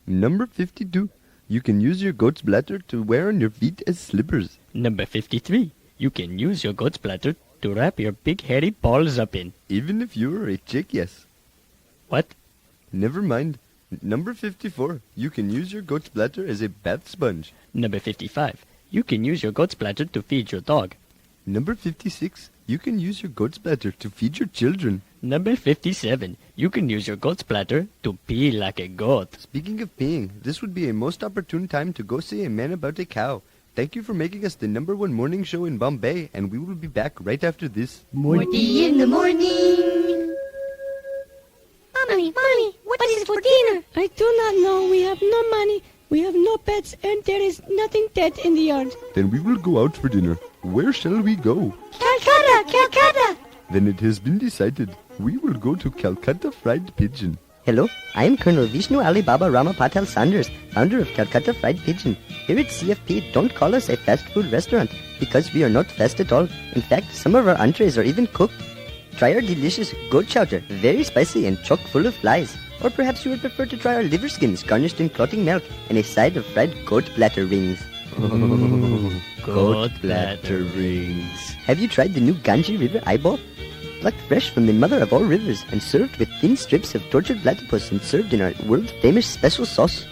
Number 52. You can use your goat's bladder to wear on your feet as slippers. Number 53. You can use your goat's bladder to wrap your big hairy balls up in. Even if you are a chick, yes. What? Never mind. Number 54. You can use your goat's bladder as a bath sponge. Number 55. You can use your goat's bladder to feed your dog. Number 56. You can use your goat's bladder to feed your children. Number 57. You can use your goat's bladder to pee like a goat. Speaking of peeing, this would be a most opportune time to go see a man about a cow. Thank you for making us the #1 morning show in Bombay, and we will be back right after this. Morty in the morning. Mommy, what is for dinner? I do not know. We have no money. We have no pets, and there is nothing dead in the yard. Then we will go out for dinner. Where shall we go? Calcutta. Then it has been decided. We will go to Calcutta Fried Pigeon. Hello, I am Colonel Vishnu Alibaba Rama Patel Sanders, founder of Calcutta Fried Pigeon. Here at CFP, don't call us a fast food restaurant, because we are not fast at all. In fact, some of our entrees are even cooked. Try our delicious goat chowder, very spicy and chock full of flies. Or perhaps you would prefer to try our liver skins garnished in clotting milk and a side of fried goat bladder rings. Goat bladder rings. Have you tried the new Ganges River eyeball? Plucked fresh from the mother of all rivers and served with thin strips of tortured platypus and served in our world-famous special sauce.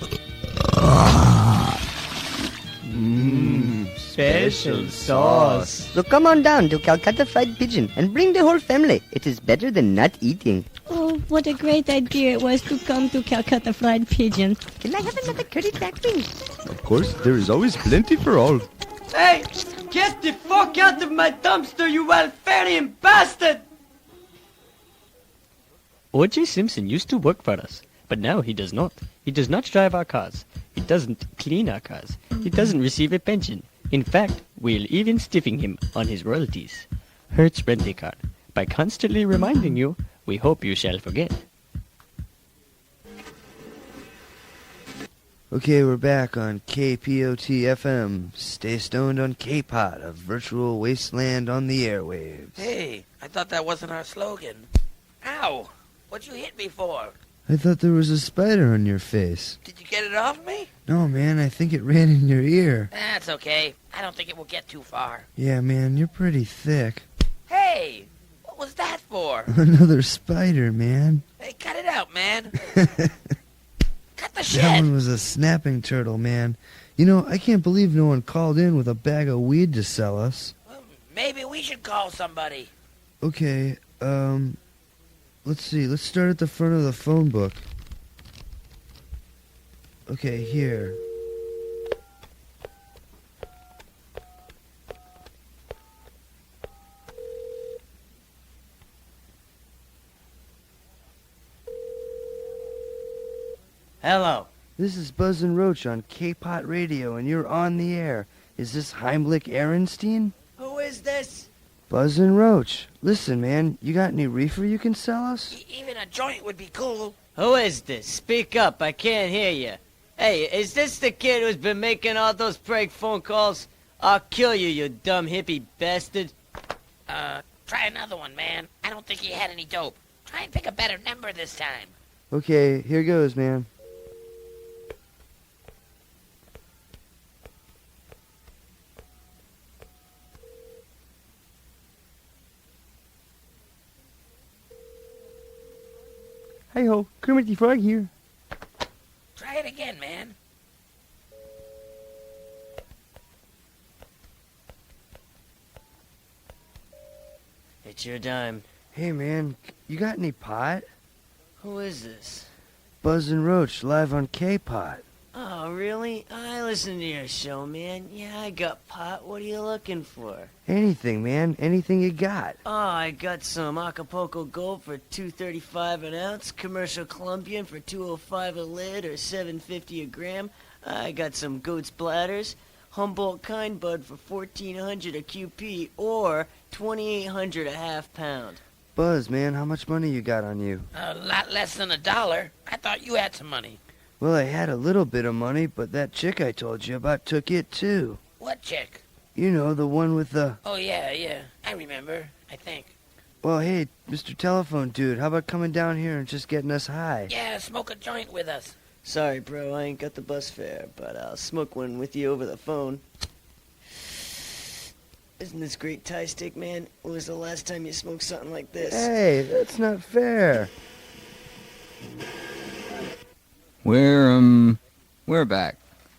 Special sauce. So come on down to Calcutta Fried Pigeon and bring the whole family. It is better than not eating. Oh, what a great idea it was to come to Calcutta Fried Pigeon. Can I have another curry duck wing? Of course, there is always plenty for all. Hey, get the fuck out of my dumpster, you Alfarian bastard! O.J. Simpson used to work for us, but now he does not. He does not drive our cars. He doesn't clean our cars. He doesn't receive a pension. In fact, we're even stiffing him on his royalties. Hertz Rent-A-Car. By constantly reminding you, we hope you shall forget. Okay, we're back on KPOT FM. Stay stoned on K-Pot, a virtual wasteland on the airwaves. Hey, I thought that wasn't our slogan. Ow! What'd you hit me for? I thought there was a spider on your face. Did you get it off me? No, man, I think it ran in your ear. That's okay. I don't think it will get too far. Yeah, man, you're pretty thick. Hey! What was that for? Another spider, man. Hey, cut it out, man. Cut the That shit! one was a snapping turtle, man. You know, I can't believe no one called in with a bag of weed to sell us. Well, maybe we should call somebody. Okay, let's see. Let's start at the front of the phone book. Okay, here. Hello. This is Buzz and Roach on K-Pot Radio, and you're on the air. Is this Heimlich Ehrenstein? Who is this? Buzz and Roach. Listen, man, you got any reefer you can sell us? Even a joint would be cool. Who is this? Speak up, I can't hear you. Hey, is this the kid who's been making all those prank phone calls? I'll kill you, you dumb hippie bastard. Try another one, man. I don't think he had any dope. Try and pick a better number this time. Okay, here goes, man. Hi-ho, Kermit the Frog here. Try it again, man. It's your dime. Hey, man, you got any pot? Who is this? Buzz and Roach, live on K-Pot. Oh, really? I listen to your show, man. Yeah, I got pot. What are you looking for? Anything, man, anything you got. Oh, I got some Acapulco Gold for $2.35 an ounce, commercial Colombian for $2.05 a lid or $7.50 a gram. I got some goat's bladders, Humboldt Kind Bud for $1,400 a QP or $2,800 a half pound. Buzz, man, how much money you got on you? A lot less than $1. I thought you had some money. Well, I had a little bit of money, but that chick I told you about took it, too. What chick? You know, the one with the... Oh, yeah. I remember, I think. Well, hey, Mr. Telephone Dude, how about coming down here and just getting us high? Yeah, smoke a joint with us. Sorry, bro, I ain't got the bus fare, but I'll smoke one with you over the phone. Isn't this great Thai steak, man? When was the last time you smoked something like this? Hey, that's not fair. We're back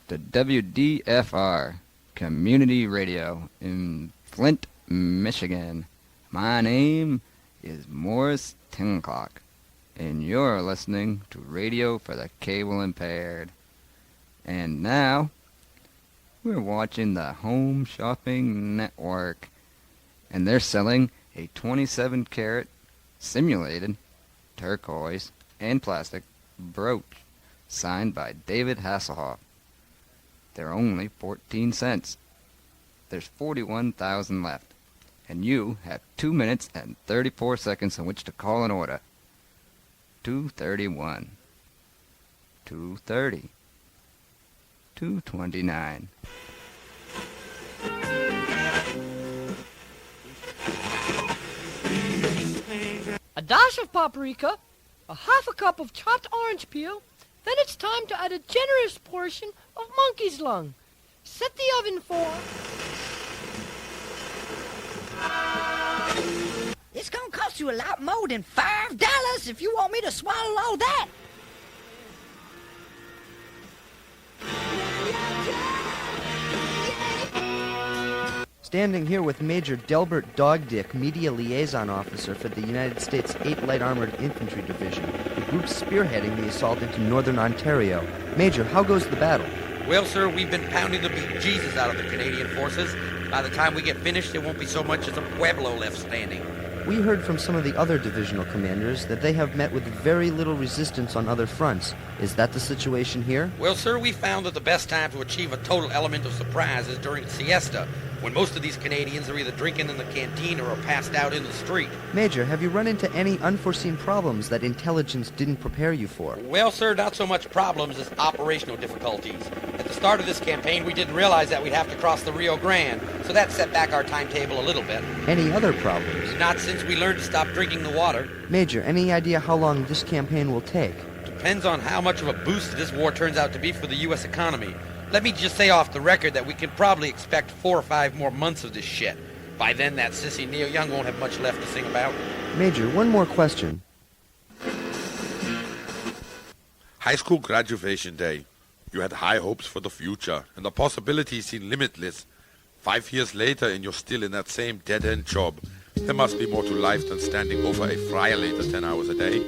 to WDFR Community Radio in Flint, Michigan. My name is Morris Tinclock, and you're listening to Radio for the Cable Impaired. And now, we're watching the Home Shopping Network, and they're selling a 27-carat simulated turquoise and plastic brooch signed by David Hasselhoff. They're only 14 cents. There's 41,000 left, and you have 2 minutes and 34 seconds in which to call an order. 231, 230, 229. A dash of paprika, a half a cup of chopped orange peel, then it's time to add a generous portion of monkey's lung. Set the oven for... It's gonna cost you a lot more than $5 if you want me to swallow all that. Standing here with Major Delbert Dogdick, Media Liaison Officer for the United States 8th Light Armored Infantry Division, the group spearheading the assault into northern Ontario. Major, how goes the battle? Well, sir, we've been pounding the bejesus out of the Canadian forces. By the time we get finished, there won't be so much as a pueblo left standing. We heard from some of the other divisional commanders that they have met with very little resistance on other fronts. Is that the situation here? Well, sir, we found that the best time to achieve a total element of surprise is during siesta, when most of these Canadians are either drinking in the canteen or are passed out in the street. Major, have you run into any unforeseen problems that intelligence didn't prepare you for? Well, sir, not so much problems as operational difficulties. At the start of this campaign, we didn't realize that we'd have to cross the Rio Grande, so that set back our timetable a little bit. Any other problems? Not since we learned to stop drinking the water. Major, any idea how long this campaign will take? Depends on how much of a boost this war turns out to be for the U.S. economy. Let me just say off the record that we can probably expect 4 or 5 more months of this shit. By then, that sissy Neil Young won't have much left to sing about. Major, one more question. High school graduation day. You had high hopes for the future, and the possibilities seemed limitless. 5 years later, and you're still in that same dead-end job. There must be more to life than standing over a friolator 10 hours a day.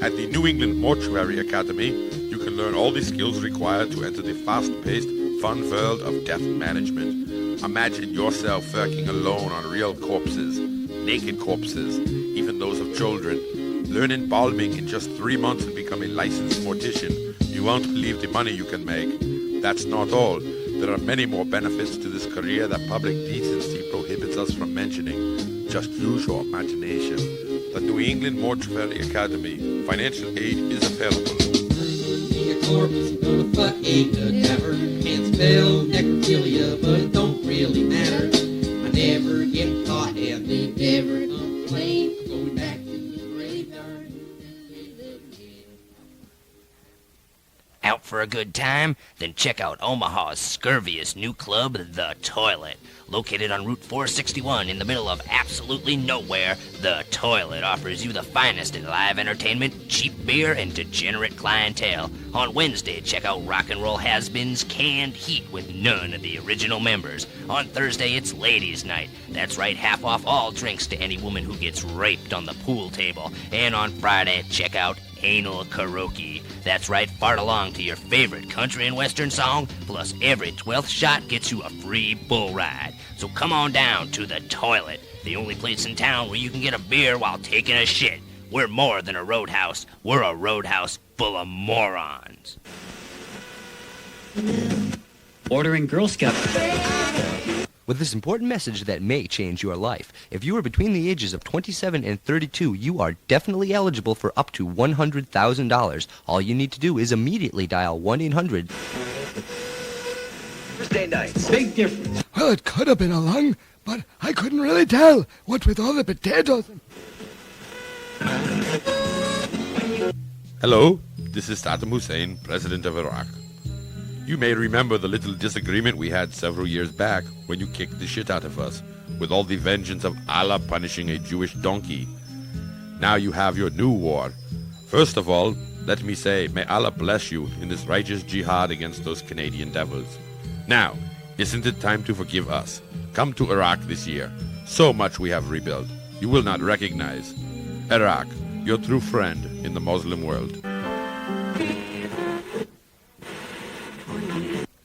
At the New England Mortuary Academy, you can learn all the skills required to enter the fast-paced, fun world of death management. Imagine yourself working alone on real corpses, naked corpses, even those of children. Learn embalming in just 3 months and become a licensed mortician. You won't believe the money you can make. That's not all. There are many more benefits to this career that public decency prohibits us from mentioning. Just use your imagination. The New England Mortuary Academy. Financial aid is available. A corpse gonna fuck a cadaver. Can't spell necrophilia, but it don't really matter. I never get caught and they never complain. I'm going back to the graveyard. Out for a good time? Then check out Omaha's scurviest new club, The Toilet. Located on Route 461 in the middle of absolutely nowhere, The Toilet offers you the finest in live entertainment, cheap beer, and degenerate clientele. On Wednesday, check out Rock and Roll Has-Beens Canned Heat with none of the original members. On Thursday, it's Ladies' Night. That's right, half off all drinks to any woman who gets raped on the pool table. And on Friday, check out Anal Karaoke. That's right, fart along to your favorite country and western song, plus every 12th shot gets you a free bull ride. So come on down to The Toilet, the only place in town where you can get a beer while taking a shit. We're more than a roadhouse. We're a roadhouse full of morons. Ordering Girl Scout. With this important message that may change your life. If you are between the ages of 27 and 32, you are definitely eligible for up to $100,000. All you need to do is immediately dial 1-800. Thursday nights. Big difference. Well, it could have been a lung, but I couldn't really tell. What with all the potatoes. Hello? This is Saddam Hussein, President of Iraq. You may remember the little disagreement we had several years back when you kicked the shit out of us, with all the vengeance of Allah punishing a Jewish donkey. Now you have your new war. First of all, let me say, may Allah bless you in this righteous jihad against those Canadian devils. Now, isn't it time to forgive us? Come to Iraq this year. So much we have rebuilt. You will not recognize. Iraq, your true friend in the Muslim world.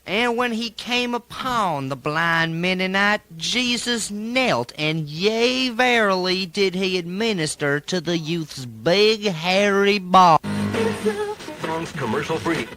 And when he came upon the blind Mennonite, Jesus knelt, and yea, verily did he administer to the youth's big, hairy ball. Commercial free.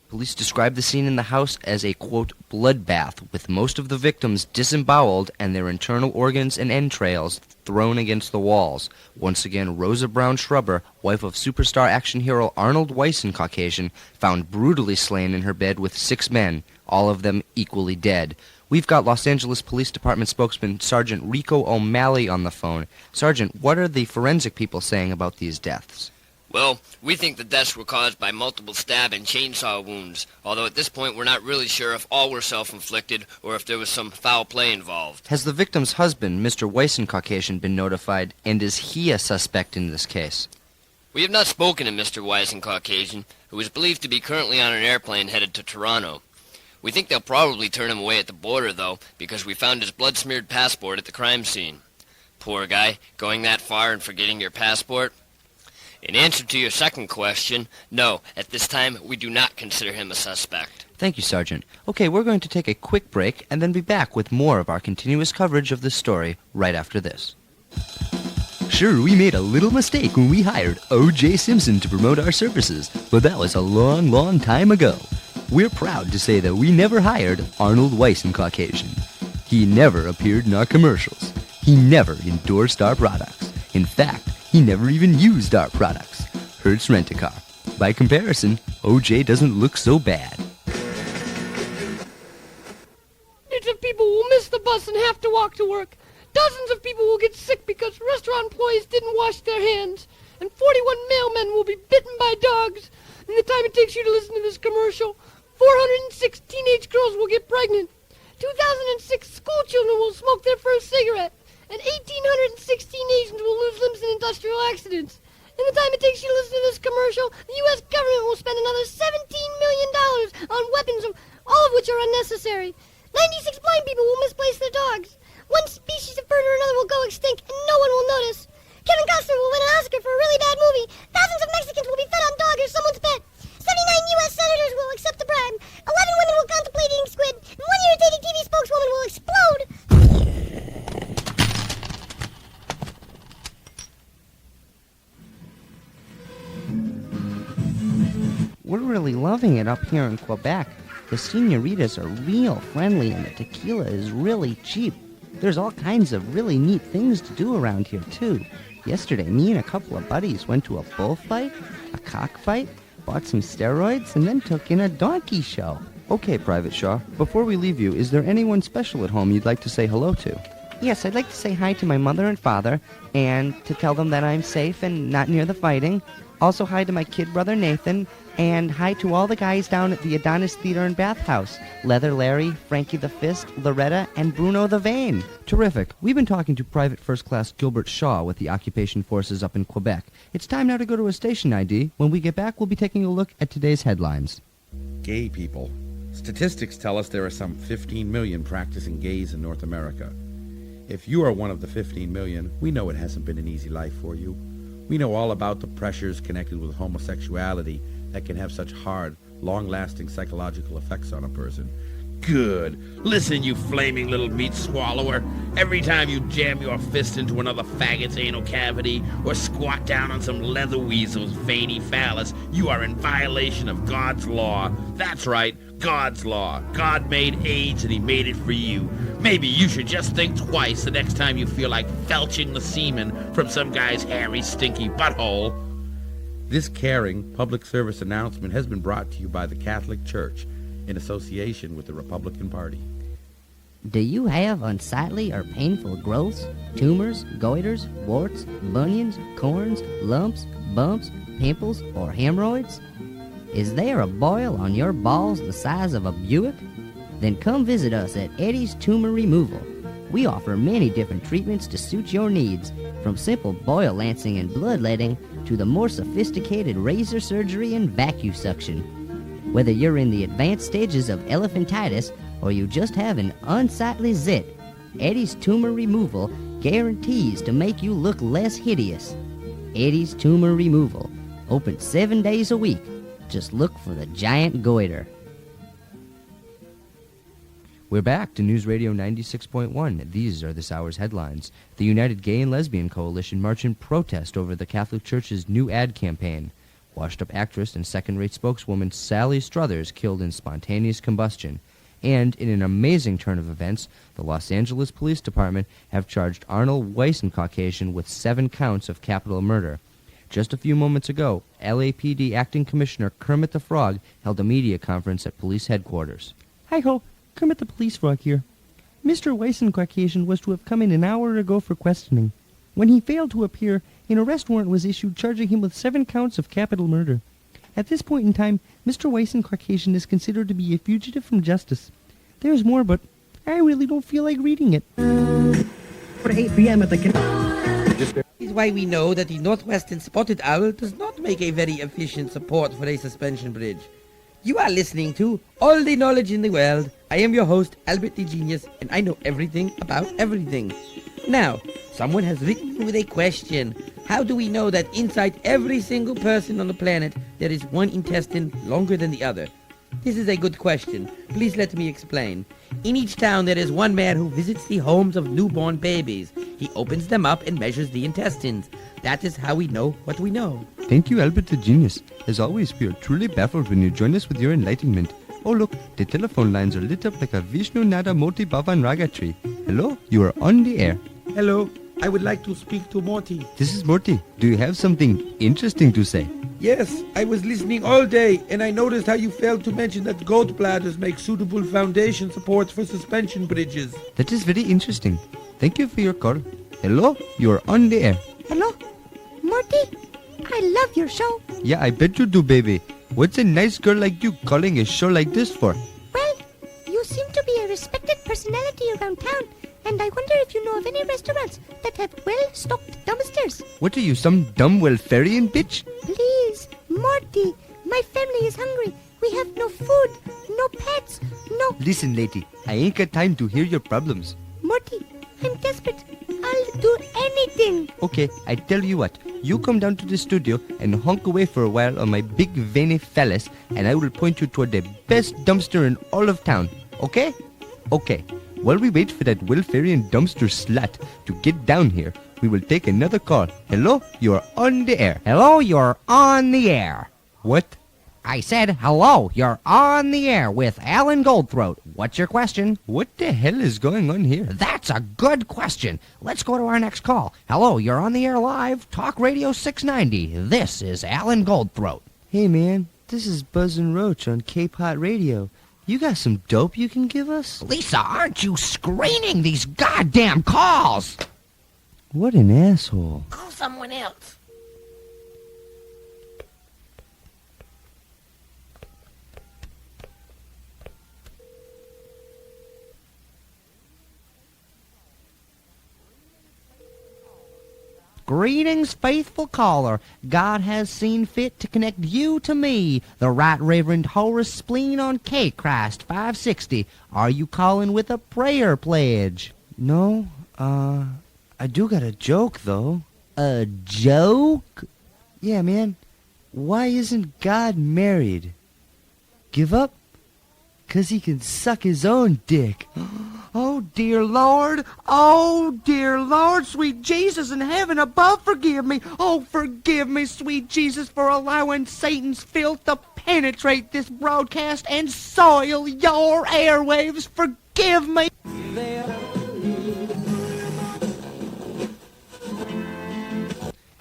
Police described the scene in the house as a, quote, bloodbath, with most of the victims disemboweled and their internal organs and entrails thrown against the walls. Once again, Rosa Brown Shrubber, wife of superstar action hero Arnold Weissen, Caucasian, found brutally slain in her bed with 6 men, all of them equally dead. We've got Los Angeles Police Department spokesman Sergeant Rico O'Malley on the phone. Sergeant, what are the forensic people saying about these deaths? Well, we think the deaths were caused by multiple stab and chainsaw wounds, although at this point we're not really sure if all were self-inflicted or if there was some foul play involved. Has the victim's husband, Mr. Weissen, Caucasian, been notified, and is he a suspect in this case? We have not spoken to Mr. Weissen, Caucasian, who is believed to be currently on an airplane headed to Toronto. We think they'll probably turn him away at the border, though, because we found his blood-smeared passport at the crime scene. Poor guy, going that far and forgetting your passport? In answer to your second question, no, at this time we do not consider him a suspect. Thank you, Sergeant. Okay, we're going to take a quick break and then be back with more of our continuous coverage of this story right after this. Sure, we made a little mistake when we hired O.J. Simpson to promote our services, but that was a long, long time ago. We're proud to say that we never hired Arnold Weissen, Caucasian. He never appeared in our commercials. He never endorsed our products. In fact, he never even used our products. Hertz Rent-A-Car. By comparison, OJ doesn't look so bad. Hundreds of people will miss the bus and have to walk to work. Dozens of people will get sick because restaurant employees didn't wash their hands. And 41 mailmen will be bitten by dogs. In the time it takes you to listen to this commercial, 406 teenage girls will get pregnant. 2,006 school children will smoke their first cigarette. And 1,816 Asians will lose limbs in industrial accidents. In the time it takes you to listen to this commercial, the U.S. government will spend another $17 million on weapons, all of which are unnecessary. 96 blind people will misplace their dogs. One species of bird or another will go extinct, and no one will notice. Kevin Costner will win an Oscar for a really bad movie. Thousands of Mexicans will be fed on dog or someone's pet. 79 U.S. senators will accept the bribe. 11 women will contemplate eating squid. And one irritating TV spokeswoman will explode. We're really loving it up here in Quebec. The senoritas are real friendly and the tequila is really cheap. There's all kinds of really neat things to do around here, too. Yesterday, me and a couple of buddies went to a bullfight, a cockfight, bought some steroids, and then took in a donkey show. Okay, Private Shaw, before we leave you, is there anyone special at home you'd like to say hello to? Yes, I'd like to say hi to my mother and father, and to tell them that I'm safe and not near the fighting. Also hi to my kid brother Nathan, and hi to all the guys down at the Adonis Theater and Bathhouse. Leather Larry, Frankie the Fist, Loretta, and Bruno the Vein. Terrific. We've been talking to Private First Class Gilbert Shaw with the Occupation Forces up in Quebec. It's time now to go to a station ID. When we get back, we'll be taking a look at today's headlines. Gay people. Statistics tell us there are some 15 million practicing gays in North America. If you are one of the 15 million, we know it hasn't been an easy life for you. We know all about the pressures connected with homosexuality that can have such hard, long-lasting psychological effects on a person. Good. Listen, you flaming little meat swallower. Every time you jam your fist into another faggot's anal cavity or squat down on some leather weasel's veiny phallus, you are in violation of God's law. That's right, God's law. God made AIDS and he made it for you. Maybe you should just think twice the next time you feel like felching the semen from some guy's hairy, stinky butthole. This caring public service announcement has been brought to you by the Catholic Church in association with the Republican Party. Do you have unsightly or painful growths, tumors, goiters, warts, bunions, corns, lumps, bumps, pimples, or hemorrhoids? Is there a boil on your balls the size of a Buick? Then come visit us at Eddie's Tumor Removal. We offer many different treatments to suit your needs, from simple boil lancing and bloodletting to the more sophisticated razor surgery and vacuum suction. Whether you're in the advanced stages of elephantitis or you just have an unsightly zit, Eddie's Tumor Removal guarantees to make you look less hideous. Eddie's Tumor Removal, open 7 days a week. Just look for the giant goiter. We're back to News Radio 96.1. These are this hour's headlines. The United Gay and Lesbian Coalition march in protest over the Catholic Church's new ad campaign. Washed-up actress and second-rate spokeswoman Sally Struthers killed in spontaneous combustion. And in an amazing turn of events, the Los Angeles Police Department have charged Arnold Weissen-Caucasian with 7 counts of capital murder. Just a few moments ago, LAPD Acting Commissioner Kermit the Frog held a media conference at police headquarters. Hi-ho, Kermit the Police Frog here. Mr. Weissen-Caucasian was to have come in an hour ago for questioning. When he failed to appear, an arrest warrant was issued charging him with 7 counts of capital murder. At this point in time, Mr. Weissen-Caucasian is considered to be a fugitive from justice. There's more, but I really don't feel like reading it. For 8 p.m. at the... This is why we know that the northwestern spotted owl does not make a very efficient support for a suspension bridge. You are listening to All the Knowledge in the World. I am your host, Albert the Genius, and I know everything about everything. Now, someone has written with a question. How do we know that inside every single person on the planet there is one intestine longer than the other? This is a good question. Please let me explain. In each town there is one man who visits the homes of newborn babies. He opens them up and measures the intestines. That is how we know what we know. Thank you, Albert the Genius. As always, we are truly baffled when you join us with your enlightenment. Oh, look, the telephone lines are lit up like a Vishnu Nada Moti Bhavan Raga tree. Hello, you are on the air. Hello, I would like to speak to Morty. This is Morty. Do you have something interesting to say? Yes, I was listening all day, and I noticed how you failed to mention that goat bladders make suitable foundation supports for suspension bridges. That is very interesting. Thank you for your call. Hello, you are on the air. Hello? Morty? I love your show. Yeah, I bet you do, baby. What's a nice girl like you calling a show like this for? Well, you seem to be a respected personality around town, and I wonder if you know of any restaurants that have well-stocked dumpsters. What are you, some dumb Welfarian bitch? Please, Morty, my family is hungry. We have no food, no pets, no... Listen, lady, I ain't got time to hear your problems. Morty, I'm desperate. I'll do anything. Okay, I tell you what. You come down to the studio and honk away for a while on my big veiny phallus, and I will point you toward the best dumpster in all of town. Okay? Okay. While we wait for that Welfarian dumpster slut to get down here, we will take another call. Hello? You are on the air. Hello, you're on the air. What? I said, hello, you're on the air with Alan Goldthroat. What's your question? What the hell is going on here? That's a good question. Let's go to our next call. Hello, you're on the air live, Talk Radio 690. This is Alan Goldthroat. Hey, man, this is Buzzin' Roach on K-Pot Radio. You got some dope you can give us? Lisa, aren't you screening these goddamn calls? What an asshole. Call someone else. Greetings, faithful caller. God has seen fit to connect you to me, the Right Reverend Horace Spleen on K Christ 560. Are you calling with a prayer pledge? No, I do got a joke, though. A joke? Yeah, man. Why isn't God married? Give up? 'Cause he can suck his own dick. Oh, dear Lord. Oh, dear Lord. Sweet Jesus in heaven above, forgive me. Oh, forgive me, sweet Jesus, for allowing Satan's filth to penetrate this broadcast and soil your airwaves. Forgive me.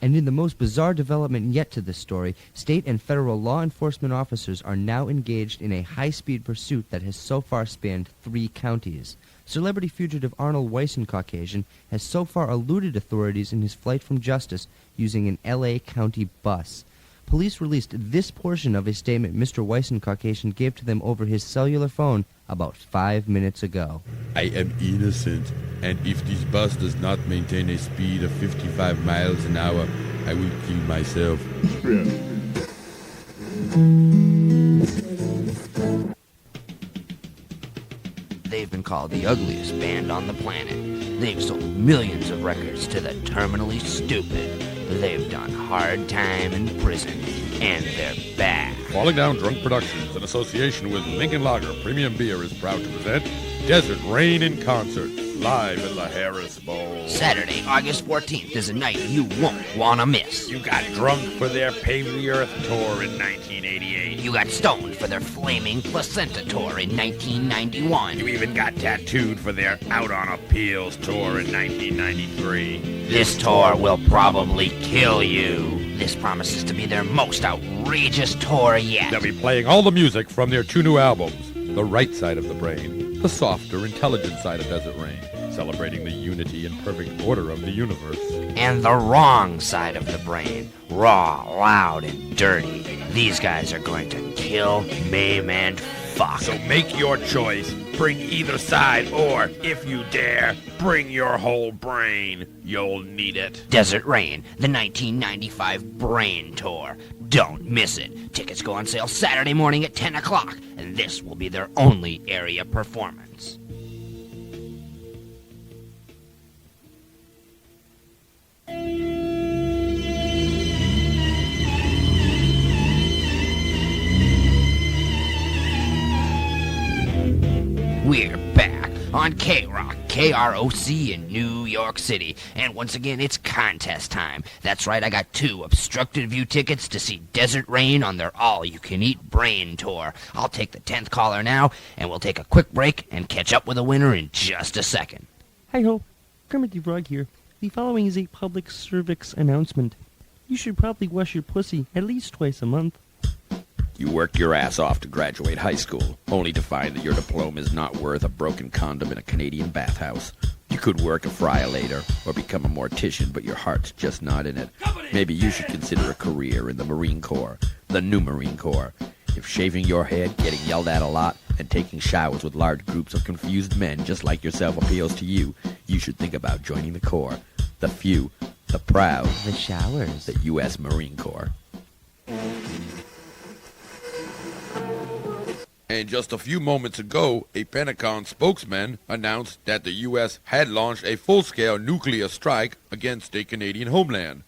And in the most bizarre development yet to this story, state and federal law enforcement officers are now engaged in a high-speed pursuit that has so far spanned 3 counties. Celebrity fugitive Arnold Weissen-Caucasian has so far eluded authorities in his flight from justice using an L.A. County bus. police released this portion of a statement Mr. Weissen Caucasian gave to them over his cellular phone about 5 minutes ago. I am innocent, and if this bus does not maintain a speed of 55 miles an hour, I will kill myself. They've been called the ugliest band on the planet. They've sold millions of records to the terminally stupid. They've done hard time in prison, and they're back. Falling Down Drunk Productions, in association with Lincoln Lager Premium Beer, is proud to present Desert Rain in Concert, live at the Harris Bowl. Saturday, August 14th is a night you won't want to miss. You got drunk for their Pave the Earth tour in 1988. You got stoned for their Flaming Placenta tour in 1991. You even got tattooed for their Out on Appeals tour in 1993. This tour will probably kill you. This promises to be their most outrageous tour yet. They'll be playing all the music from their 2 new albums, The Right Side of the Brain, the softer, intelligent side of Desert Rain, celebrating the unity and perfect order of the universe. And the wrong side of the brain, raw, loud, and dirty. These guys are going to kill, maim, and fuck. So make your choice. Bring either side, or, if you dare, bring your whole brain. You'll need it. Desert Rain, the 1995 Brain Tour. Don't miss it. Tickets go on sale Saturday morning at 10 o'clock, and this will be their only area performance. We're back on K-Rock, KROC in New York City. And once again, it's contest time. That's right, I got 2 obstructed view tickets to see Desert Rain on their all-you-can-eat Brain Tour. I'll take the 10th caller now, and we'll take a quick break and catch up with the winner in just a second. Hi-ho, Kermit the Frog here. The following is a public service announcement. You should probably wash your pussy at least twice a month. You worked your ass off to graduate high school, only to find that your diploma is not worth a broken condom in a Canadian bathhouse. You could work a fryer later, or become a mortician, but your heart's just not in it. Maybe you should consider a career in the Marine Corps, the new Marine Corps. If shaving your head, getting yelled at a lot, and taking showers with large groups of confused men just like yourself appeals to you, you should think about joining the Corps. The few, the proud, the showers, the U.S. Marine Corps. And just a few moments ago, a Pentagon spokesman announced that the U.S. had launched a full-scale nuclear strike against a Canadian homeland.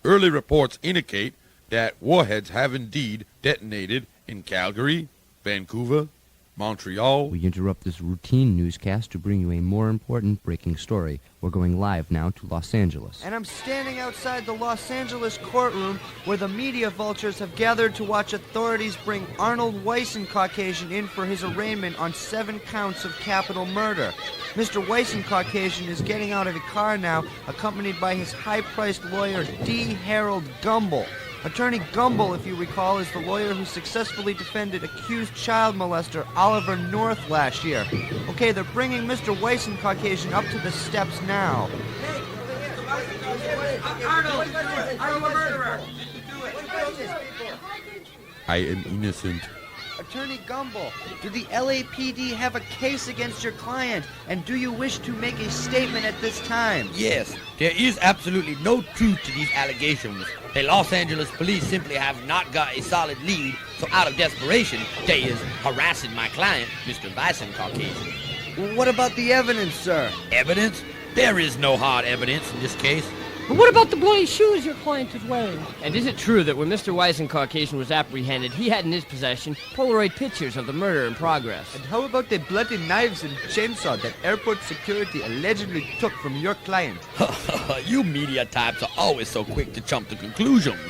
Early reports indicate that warheads have indeed detonated in Calgary, Vancouver, Montreal. We interrupt this routine newscast to bring you a more important breaking story. We're going live now to Los Angeles. And I'm standing outside the Los Angeles courtroom where the media vultures have gathered to watch authorities bring Arnold Weissen Caucasian in for his arraignment on 7 counts of capital murder. Mr. Weissen Caucasian is getting out of a car now, accompanied by his high-priced lawyer D. Harold Gumble. Attorney Gumble, if you recall, is the lawyer who successfully defended accused child molester Oliver North last year. Okay, they're bringing Mr. Weissen Caucasian up to the steps now. Arnold, are you a murderer? I am innocent. Attorney Gumble, do the LAPD have a case against your client, and do you wish to make a statement at this time? Yes, there is absolutely no truth to these allegations. The Los Angeles police simply have not got a solid lead, so out of desperation, they is harassing my client, Mr. Weissen Caucasian. What about the evidence, sir? Evidence? There is no hard evidence in this case. But what about the bloody shoes your client is wearing? And is it true that when Mr. Weissen Caucasian was apprehended, he had in his possession Polaroid pictures of the murder in progress? And how about the bloody knives and chainsaw that airport security allegedly took from your client? You media types are always so quick to jump to conclusions.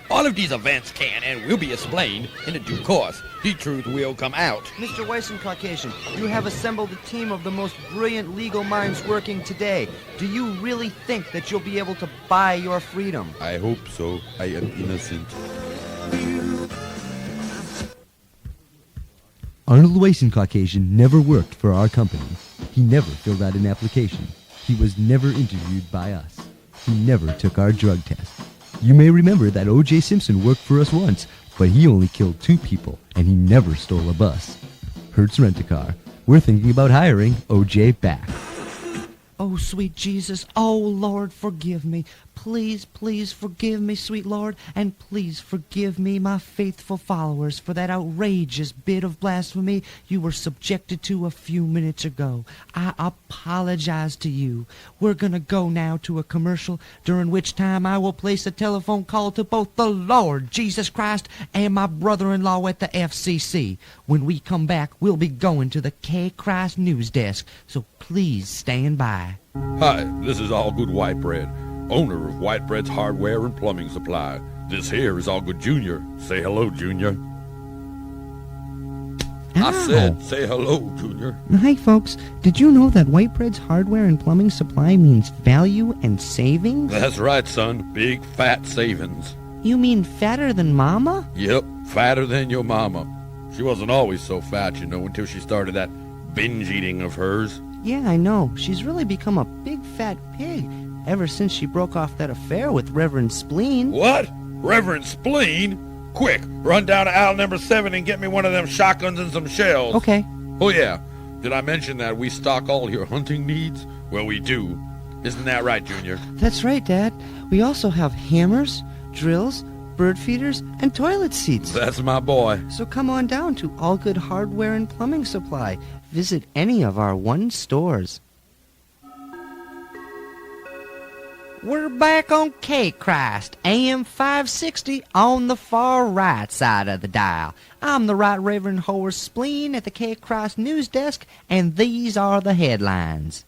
All of these events can and will be explained in the due course. The truth will come out. Mr. Weissen Caucasian, you have assembled a team of the most brilliant legal minds working today. Do you really think that you'll be able to buy your freedom? I hope so. I am innocent. Arnold Weissen Caucasian never worked for our company. He never filled out an application. He was never interviewed by us. He never took our drug test. You may remember that O.J. Simpson worked for us once, but he only killed 2 people, and he never stole a bus. Hertz Rent-A-Car. We're thinking about hiring O.J. back. Oh, sweet Jesus, oh, Lord, forgive me. Please, please forgive me, sweet Lord, and please forgive me, my faithful followers, for that outrageous bit of blasphemy you were subjected to a few minutes ago. I apologize to you. We're going to go now to a commercial, during which time I will place a telephone call to both the Lord Jesus Christ and my brother-in-law at the FCC. When we come back, we'll be going to the K. Christ News Desk, so please stand by. Hi, this is Allgood Whitebread, owner of Whitebread's Hardware and Plumbing Supply. This here is Allgood Jr. Say hello, Junior. I said, say hello, Junior. Hi, folks. Did you know that Whitebread's Hardware and Plumbing Supply means value and savings? That's right, son. Big fat savings. You mean fatter than Mama? Yep, fatter than your mama. She wasn't always so fat, you know, until she started that binge eating of hers. Yeah, I know. She's really become a big fat pig ever since she broke off that affair with Reverend Spleen. What? Reverend Spleen? Quick, run down to aisle number 7 and get me one of them shotguns and some shells. Okay. Oh, yeah. Did I mention that we stock all your hunting needs? Well, we do. Isn't that right, Junior? That's right, Dad. We also have hammers, drills, bird feeders, and toilet seats. That's my boy. So come on down to Allgood Hardware and Plumbing Supply. Visit any of our 1 stores. We're back on K. Christ, AM 560 on the far right side of the dial. I'm the Right Reverend Horace Spleen at the K. Christ News Desk, and these are the headlines.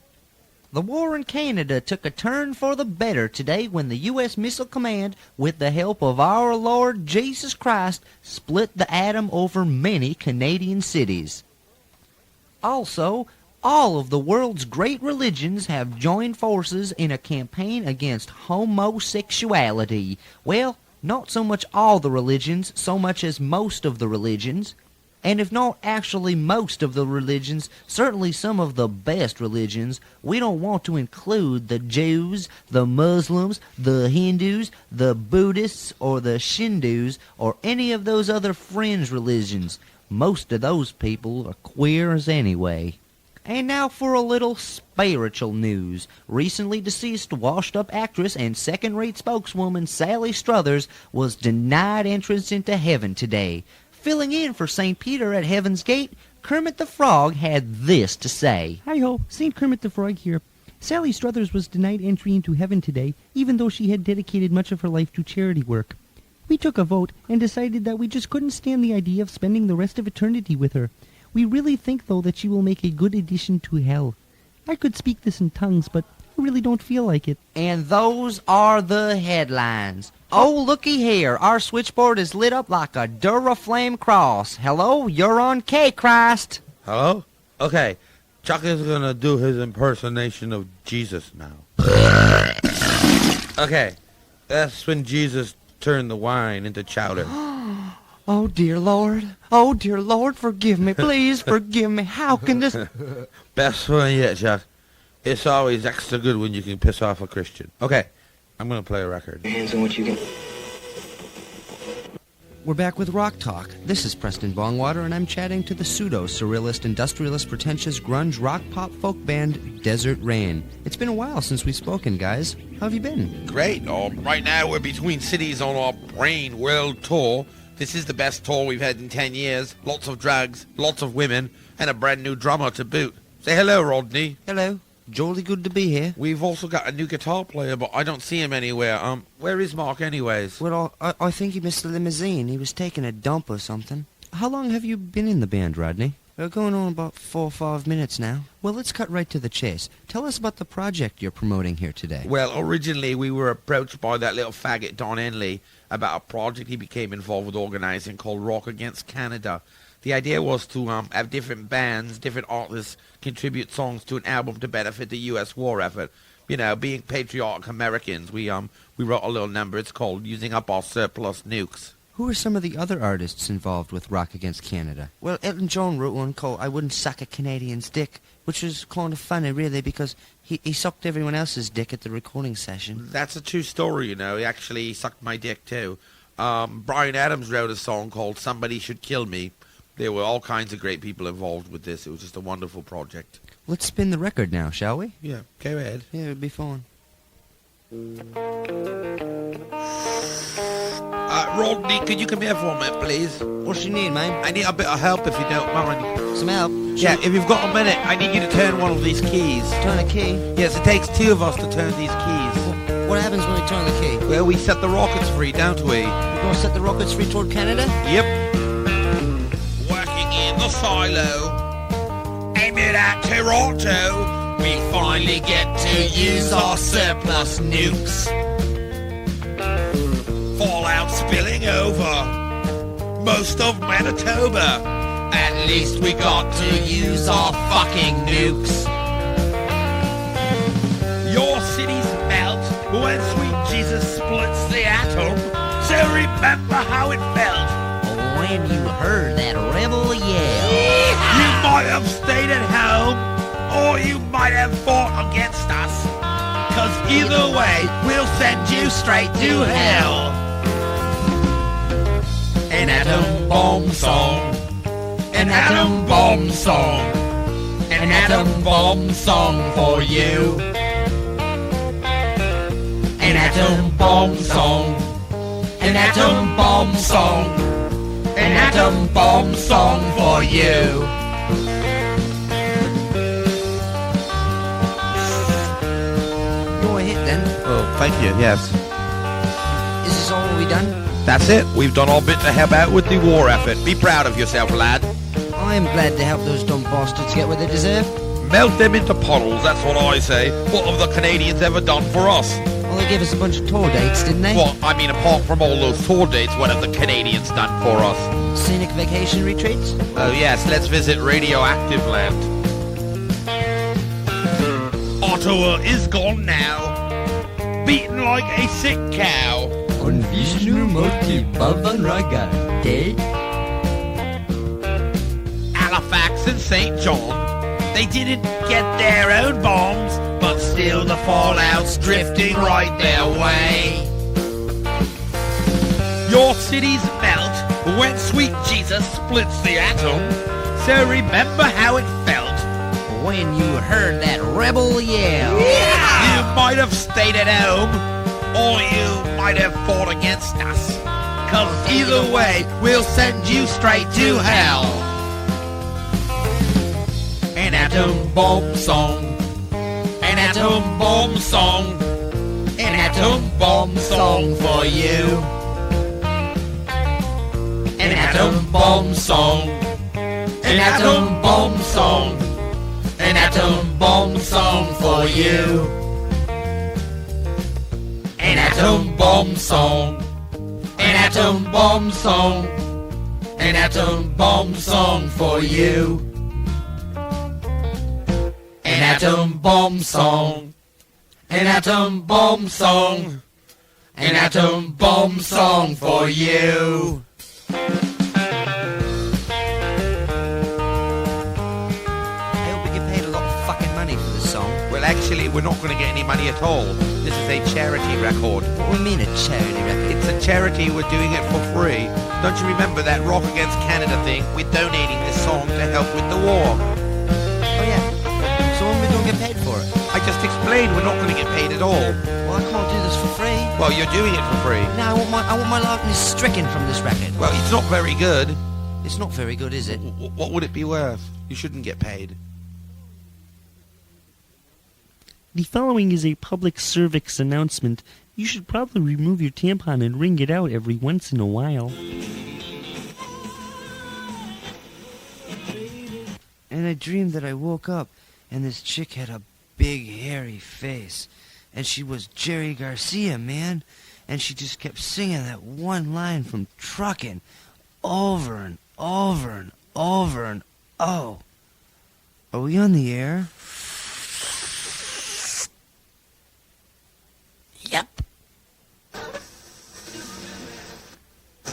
The war in Canada took a turn for the better today when the U.S. Missile Command, with the help of our Lord Jesus Christ, split the atom over many Canadian cities. Also, all of the world's great religions have joined forces in a campaign against homosexuality. Well, not so much all the religions, so much as most of the religions. And if not actually most of the religions, certainly some of the best religions. We don't want to include the Jews, the Muslims, the Hindus, the Buddhists, or the Shindus, or any of those other fringe religions. Most of those people are queers anyway. And now for a little spiritual news. Recently deceased washed-up actress and second-rate spokeswoman Sally Struthers was denied entrance into heaven today. Filling in for St. Peter at Heaven's Gate, Kermit the Frog had this to say. Hi-ho, St. Kermit the Frog here. Sally Struthers was denied entry into heaven today, even though she had dedicated much of her life to charity work. We took a vote and decided that we just couldn't stand the idea of spending the rest of eternity with her. We really think, though, that she will make a good addition to hell. I could speak this in tongues, but I really don't feel like it. And those are the headlines. Oh, looky here. Our switchboard is lit up like a Duraflame cross. Hello, you're on K. Christ. Hello? Okay, Chuck is gonna do his impersonation of Jesus now. Okay, that's when Jesus turned the wine into chowder. Oh, dear Lord. Oh, dear Lord, forgive me. Please forgive me. How can this... Best one yet, Chuck. It's always extra good when you can piss off a Christian. Okay, I'm going to play a record. Hands on what you can... We're back with Rock Talk. This is Preston Bongwater, and I'm chatting to the pseudo-surrealist, industrialist, pretentious, grunge, rock, pop, folk band Desert Rain. It's been a while since we've spoken, guys. How have you been? Great. Right now we're between cities on our Brain World Tour. This is the best tour we've had in 10 years. Lots of drugs, lots of women, and a brand new drummer to boot. Say hello, Rodney. Hello. Jolly good to be here. We've also got a new guitar player, but I don't see him anywhere. Where is Mark anyways? Well, I think he missed the limousine. He was taking a dump or something. How long have you been in the band, Rodney? We're going on about 4 or 5 minutes now. Well, let's cut right to the chase. Tell us about the project you're promoting here today. Well, originally we were approached by that little faggot Don Henley about a project he became involved with organizing called Rock Against Canada. The idea was to have different bands, different artists contribute songs to an album to benefit the U.S. war effort. You know, being patriotic Americans, we wrote a little number. It's called Using Up Our Surplus Nukes. Who are some of the other artists involved with Rock Against Canada? Well, Elton John wrote one called I Wouldn't Suck a Canadian's Dick, which was kind of funny, really, because he sucked everyone else's dick at the recording session. That's a true story, you know. He actually sucked my dick, too. Bryan Adams wrote a song called Somebody Should Kill Me. There were all kinds of great people involved with this. It was just a wonderful project. Let's spin the record now, shall we? Yeah, go ahead. Yeah, it'd be fun. Rodney, could you come here for a minute, please? What you need, mate? I need a bit of help if you don't mind. Some help? Yeah, if you've got a minute, I need you to turn one of these keys. Turn a key? Yes, it takes two of us to turn these keys. What happens when we turn the key? Well, we set the rockets free, don't we? We're going to set the rockets free toward Canada? Yep. Working in the silo, aiming at Toronto, we finally get to use our surplus nukes. Fallout spilling over most of Manitoba. At least we got to use our fucking nukes. Your cities melt when sweet Jesus splits the atom. So remember how it felt when you heard that rebel yell. You might have stayed at home, or you might have fought against us. 'Cause either way, we'll send you straight to hell. An atom bomb song. An atom bomb song. An atom bomb song for you. An atom bomb song. An atom bomb song. An atom bomb song for you. Go ahead then. Oh, thank you, yes. Is this all we done? That's it. We've done our bit to help out with the war effort. Be proud of yourself, lad. I am glad to help those dumb bastards get what they deserve. Melt them into puddles, that's what I say. What have the Canadians ever done for us? Well, they gave us a bunch of tour dates, didn't they? Well, I mean, apart from all those tour dates, what have the Canadians done for us? Scenic vacation retreats? Oh, yes, let's visit radioactive land. Ottawa is gone now, beaten like a sick cow. On Vishnu Murti Bhavan Raga Day. Halifax and St. John, they didn't get their own bombs, but still the fallout's drifting right their way. Your cities melt when sweet Jesus splits the atom, so remember how it felt when you heard that rebel yell. You might have stayed at home, or you might have fought against us. 'Cause either way, we'll send you straight to hell. An atom bomb song. An atom bomb song. An atom bomb song for you. An atom bomb song. An atom bomb song. An atom bomb song for you. An atom bomb song. An atom bomb song. An atom bomb song for you. An atom bomb song. An atom bomb song. An atom bomb song for you. Well, actually, we're not going to get any money at all. This is a charity record. What do you mean a charity record? It's a charity. We're doing it for free. Don't you remember that Rock Against Canada thing? We're donating this song to help with the war. Oh, yeah. So when we don't get paid for it? I just explained we're not going to get paid at all. Well, I can't do this for free. Well, you're doing it for free. No, I want my likeness stricken from this record. Well, it's not very good. It's not very good, is it? What would it be worth? You shouldn't get paid. The following is a public cervix announcement. You should probably remove your tampon and wring it out every once in a while. And I dreamed that I woke up, and this chick had a big, hairy face. And she was Jerry Garcia, man. And she just kept singing that one line from Truckin' over and over and over and oh. Are we on the air? Yep.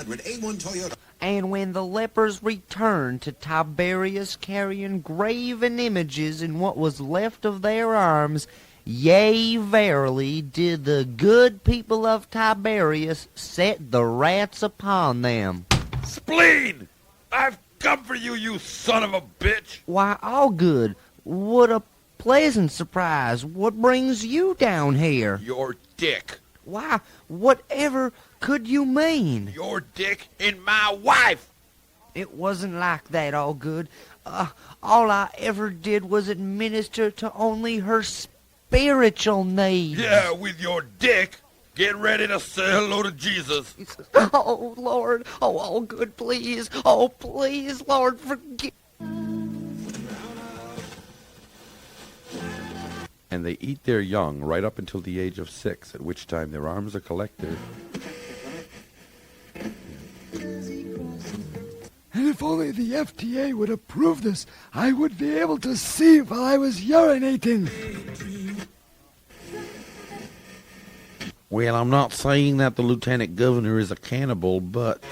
A1 Toyota. And when the lepers returned to Tiberias carrying graven images in what was left of their arms, yea, verily, did the good people of Tiberias set the rats upon them. Spleen! I've come for you, you son of a bitch! Why, all good. What a pleasant surprise. What brings you down here? Your dick. Why, whatever could you mean? Your dick in my wife! It wasn't like that, all good. All I ever did was administer to only her spiritual needs. Yeah, with your dick. Get ready to say hello to Jesus. Oh, Lord. Oh, all good, please. Oh, please, Lord, forgive. And they eat their young right up until the age of 6, at which time their arms are collected. And if only the FDA would approve this, I would be able to see while I was urinating. Well, I'm not saying that the lieutenant governor is a cannibal, but...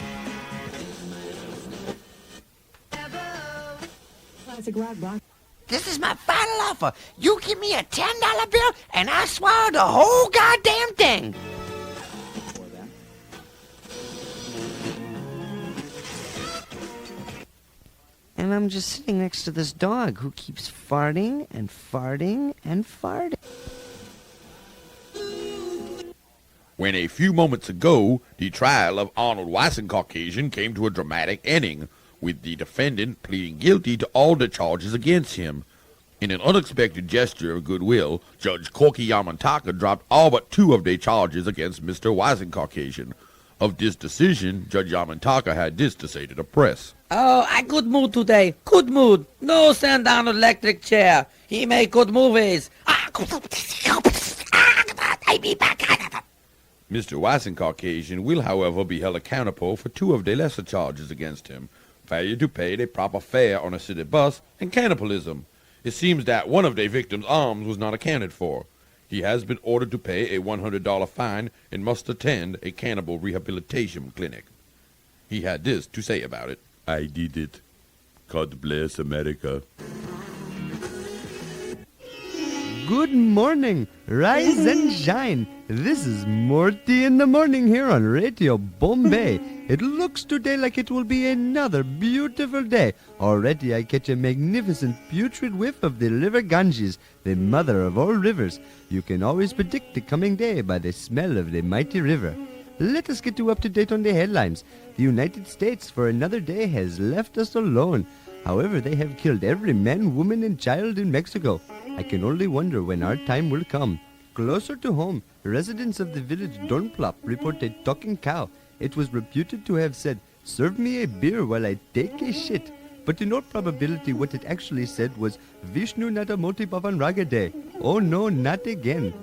This is my final offer. You give me a $10 bill, and I swallow the whole goddamn thing. And I'm just sitting next to this dog who keeps farting and farting and farting. When a few moments ago, the trial of Arnold Weissen-Caucasian came to a dramatic ending, with the defendant pleading guilty to all the charges against him. In an unexpected gesture of goodwill, Judge Corky Yamataka dropped all but 2 of the charges against Mr. Weissen-Caucasian. Of this decision, Judge Yamataka had this to say to the press. Oh, I good mood today. Good mood. No send down electric chair. He make good movies. Mr. Weissen-Caucasian will, however, be held accountable for 2 of the lesser charges against him, failure to pay the proper fare on a city bus and cannibalism. It seems that one of the victim's arms was not accounted for. He has been ordered to pay a $100 fine and must attend a cannibal rehabilitation clinic. He had this to say about it. I did it. God bless America. Good morning. Rise and shine. This is Morty in the morning here on Radio Bombay. It looks today like it will be another beautiful day. Already I catch a magnificent putrid whiff of the river Ganges, the mother of all rivers. You can always predict the coming day by the smell of the mighty river. Let us get you up to date on the headlines. The United States for another day has left us alone. However, they have killed every man, woman, and child in Mexico. I can only wonder when our time will come. Closer to home, residents of the village Donplop report a talking cow. It was reputed to have said, "Serve me a beer while I take a shit." But in all probability what it actually said was, "Vishnu Natamoti Pavan Ragade." Oh no, not again.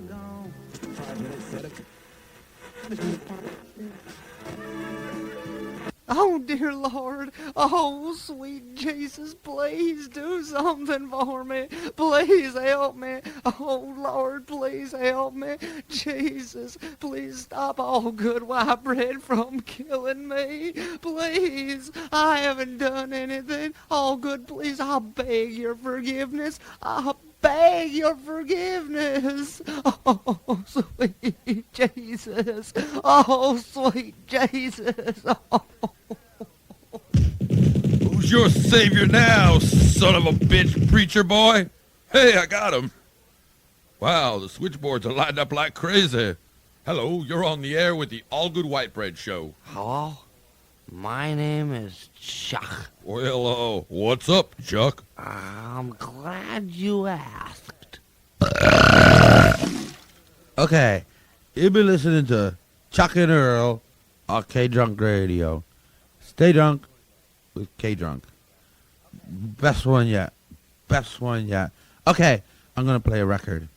Oh, dear Lord. Oh, sweet Jesus, please do something for me. Please help me. Oh, Lord, please help me. Jesus, please stop all good white bread from killing me. Please, I haven't done anything. All good, please, I'll beg your forgiveness. I'll beg your forgiveness. Oh, sweet Jesus. Oh, sweet Jesus. Oh. Who's your savior now, son of a bitch preacher boy? Hey, I got him. Wow, the switchboards are lined up like crazy. Hello, you're on the air with the All Good White Bread Show. Hello? My name is Chuck. Well, what's up, Chuck? I'm glad you asked. Okay, you've been listening to Chuck and Earl on K-Drunk Radio. Stay drunk with K-Drunk. Best one yet. Best one yet. Okay, I'm going to play a record.